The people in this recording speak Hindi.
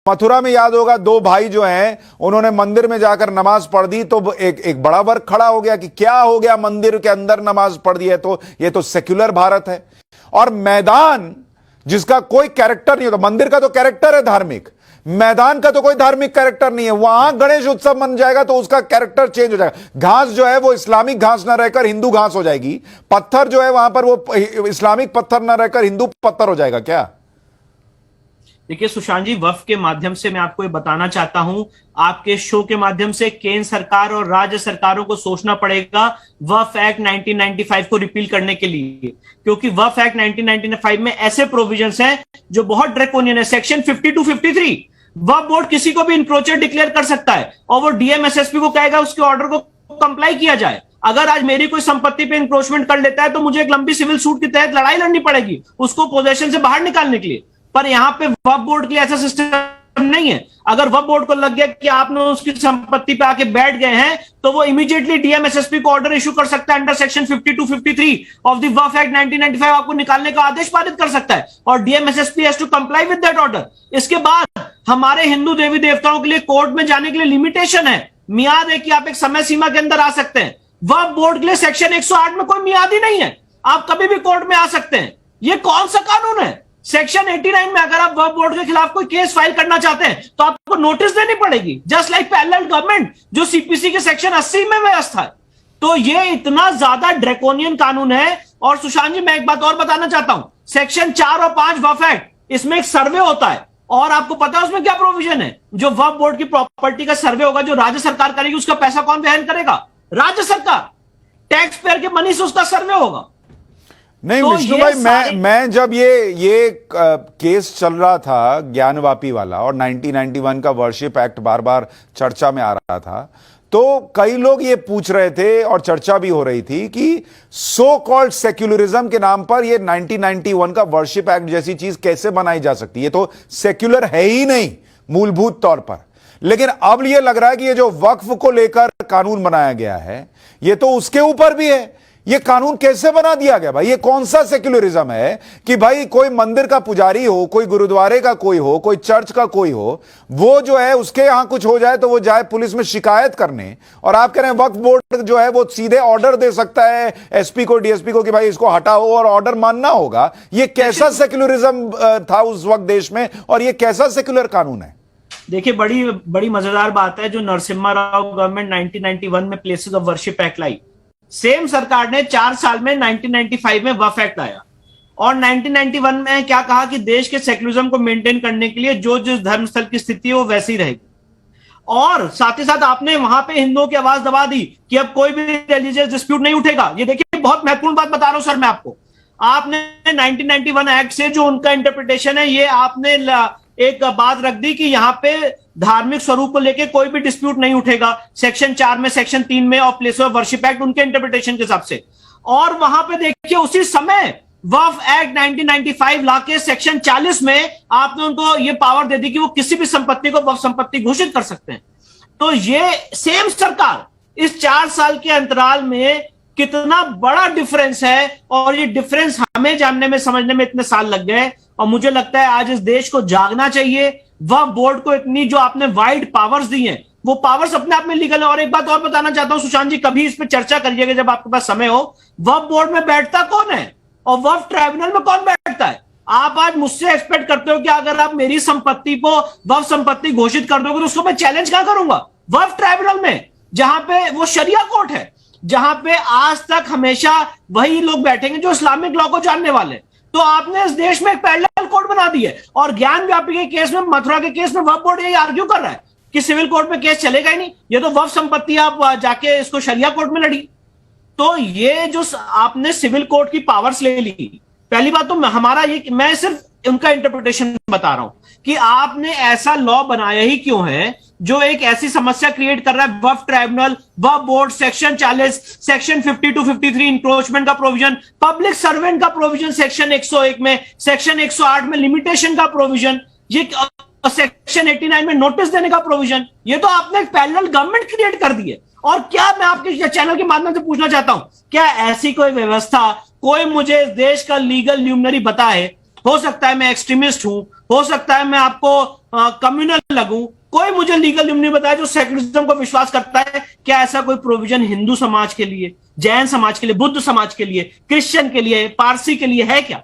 मथुरा में याद होगा, दो भाई जो हैं उन्होंने मंदिर में जाकर नमाज पढ़ दी, तो एक बड़ा वर्ग खड़ा हो गया कि क्या हो गया, मंदिर के अंदर नमाज पढ़ दी है तो ये तो सेक्युलर भारत है। और मैदान जिसका कोई कैरेक्टर नहीं होता, मंदिर का तो कैरेक्टर है धार्मिक, मैदान का तो कोई धार्मिक कैरेक्टर नहीं है, वहां गणेश उत्सव मन जाएगा तो उसका कैरेक्टर चेंज हो जाएगा। घास जो है वो इस्लामिक घास ना रहकर हिंदू घास हो जाएगी, पत्थर जो है वहां पर वो इस्लामिक पत्थर ना रहकर हिंदू पत्थर हो जाएगा क्या? देखिए सुशांत जी, वक्फ के माध्यम से मैं आपको ये बताना चाहता हूं, आपके शो के माध्यम से केंद्र सरकार और राज्य सरकारों को सोचना पड़ेगा वक्फ एक्ट 1995 को रिपील करने के लिए, क्योंकि वक्फ एक्ट 1995 में ऐसे प्रोविजंस हैं जो बहुत ड्रैकोनियन है। सेक्शन 52, 53, वक्फ बोर्ड किसी को भी इंक्रोचर डिक्लेयर कर सकता है और वो डीएम एसएसपी को कहेगा उसके ऑर्डर को कंप्लाई किया जाए। अगर आज मेरी कोई संपत्ति पे इंक्रोचमेंट कर लेता है तो मुझे एक लंबी सिविल सूट के तहत लड़ाई लड़नी पड़ेगी उसको पोजेशन से बाहर निकालने के लिए। पर यहां पे वक्फ बोर्ड के लिए ऐसा सिस्टम नहीं है। अगर वक्फ बोर्ड को लग गया कि आपने उसकी संपत्ति पे आके बैठ गए हैं तो वो इमीडिएटली डीएम एसएसपी को ऑर्डर इशू कर सकता है under section 52, 53 of the Waqf act 1995, आपको निकालने का आदेश पारित कर सकता है और DM SSP has to comply with that order. इसके बाद हमारे हिंदू देवी देवताओं के लिए कोर्ट में जाने के लिए लिमिटेशन है, मियाद है कि आप एक समय सीमा के अंदर आ सकते हैं। वक्फ बोर्ड के लिए सेक्शन 108 में कोई मियाद ही नहीं है, आप कभी भी कोर्ट में आ सकते हैं। ये कौन सा कानून है? सेक्शन 89 में अगर आप वक्फ बोर्ड के खिलाफ कोई केस फाइल करना चाहते हैं तो आपको नोटिस देनी पड़ेगी, जस्ट लाइक पैरेलल गवर्नमेंट जो सीपीसी के सेक्शन 80 में व्यवस्था है। तो ये इतना ज्यादा ड्रैकोनियन कानून है। और सुशांत जी, मैं एक बात और बताना चाहता हूं, सेक्शन 4 और 5 वक्फ एक्ट, इसमें एक सर्वे होता है और आपको पता है उसमें क्या प्रोविजन है? जो वक्फ बोर्ड की प्रॉपर्टी का सर्वे होगा जो राज्य सरकार करेगी, उसका पैसा कौन वहन करेगा? राज्य सरकार, टैक्स पेयर के मनी से उसका सर्वे होगा। नहीं तो विष्णु भाई, मैं जब ये केस चल रहा था ज्ञानवापी वाला और 1991 का वर्शिप एक्ट बार बार चर्चा में आ रहा था, तो कई लोग ये पूछ रहे थे और चर्चा भी हो रही थी कि सो कॉल्ड सेक्युलरिज्म के नाम पर ये 1991 का वर्शिप एक्ट जैसी चीज कैसे बनाई जा सकती है? ये तो सेक्युलर है ही नहीं मूलभूत तौर पर। लेकिन अब ये लग रहा है कि ये जो वक्फ को लेकर कानून बनाया गया है ये तो उसके ऊपर भी है। ये कानून कैसे बना दिया गया भाई? ये कौन सा सेक्युलरिज्म है कि भाई कोई मंदिर का पुजारी हो, कोई गुरुद्वारे का कोई हो, कोई चर्च का कोई हो, वो जो है उसके यहां कुछ हो जाए तो वो जाए पुलिस में शिकायत करने, और आप कह रहे हैं वक्फ बोर्ड जो है वो सीधे ऑर्डर दे सकता है एसपी को, डीएसपी को कि भाई इसको हटाओ और ऑर्डर मानना होगा। ये कैसा सेक्युलरिज्म था उस वक्त देश में और ये कैसा सेक्युलर कानून है? देखिए, बड़ी बड़ी मजेदार बात है जो नरसिम्हा राव गवर्नमेंट 1991 में places of worship act lie, same सरकार ने 4 साल में 1995 में वक्फ एक्ट लाया और 1991 में क्या कहा कि देश के सेक्युलरिज्म को मेंटेन करने के लिए जो जिस धर्मस्थल की स्थिति है वो वैसी रहेगी। और साथ ही साथ आपने वहां पे हिंदुओं की आवाज दबा दी कि अब कोई भी रिलीजियस डिस्प्यूट नहीं उठेगा। ये देखिए, बहुत महत्वपूर्ण बात बता रहा हूं सर मैं आपको। आपने 1991 एक्ट से जो उनका इंटरप्रिटेशन है, ये आपने एक बात रख दी कि यहां पे धार्मिक स्वरूप को लेकर कोई भी डिस्प्यूट नहीं उठेगा, सेक्शन 4 में, सेक्शन 3 में of place of worship act उनके इंटरप्रिटेशन के हिसाब से। और वहां पे देखिए उसी समय वक्फ एक्ट 1995 लाके सेक्शन 40 में आपने उनको ये पावर दे दी कि वो किसी भी संपत्ति को वक्फ संपत्ति घोषित कर सकते हैं। तो ये सेम सरकार इस 4 साल के अंतराल में कितना बड़ा डिफरेंस है, और ये डिफरेंस हमें जानने में समझने में इतने साल लग गए। और मुझे लगता है आज इस देश को जागना चाहिए। वक्फ बोर्ड को इतनी जो आपने वाइड पावर्स दी हैं, वो पावर्स अपने आप में लीगल है। और एक बात और बताना चाहता हूं सुशांत जी, कभी इस पर चर्चा करिएगा जब आपके पास समय हो। वक्फ बोर्ड में बैठता कौन है और वक्फ ट्राइब्यूनल में कौन बैठता है? आप आज मुझसे एक्सपेक्ट करते हो कि अगर आप मेरी संपत्ति को वक्फ संपत्ति घोषित कर दोगे तो उसको मैं चैलेंज क्या करूंगा? वक्फ ट्राइब्यूनल में, जहां पे वो शरिया कोर्ट है, जहां पे आज तक हमेशा वही लोग बैठेंगे जो इस्लामिक लॉ को जानने वाले। तो आपने इस देश में एक पैरेलल कोर्ट बना दी है। और ज्ञान व्यापी के केस में, मथुरा के केस में वक्फ बोर्ड यही आर्ग्यू कर रहा है कि सिविल कोर्ट में केस चलेगा ही नहीं, ये तो वक्फ संपत्ति आप जाके इसको शरिया कोर्ट में लड़ी। तो ये जो आपने सिविल कोर्ट की पावर्स ले ली, पहली बात तो हमारा ये, मैं सिर्फ उनका इंटरप्रिटेशन बता रहा हूं कि आपने ऐसा लॉ बनाया ही क्यों है जो एक ऐसी समस्या क्रिएट कर रहा है। वक्फ ट्राइब्यूनल, वक्फ बोर्ड, सेक्शन 40, सेक्शन 52, 53 इंक्रोचमेंट का प्रोविजन, पब्लिक सर्वेंट का प्रोविजन सेक्शन 101 में, सेक्शन 108 में लिमिटेशन का प्रोविजन, ये सेक्शन 89 में नोटिस देने का प्रोविजन, ये तो आपने एक पैरेलल गवर्नमेंट क्रिएट कर दी है। और क्या मैं आपके चैनल के माध्यम से पूछना चाहता हूं, क्या ऐसी कोई व्यवस्था कोई मुझे इस देश का लीगल ल्यूमिनरी बताए? हो सकता है मैं एक्सट्रीमिस्ट हूं, हो सकता है मैं आपको कम्युनल लगूं, कोई मुझे लीगल नियम नहीं बताया जो सेक्युलरिज्म को विश्वास करता है। क्या ऐसा कोई प्रोविजन हिंदू समाज के लिए, जैन समाज के लिए, बुद्ध समाज के लिए, क्रिश्चियन के लिए, पारसी के लिए है क्या?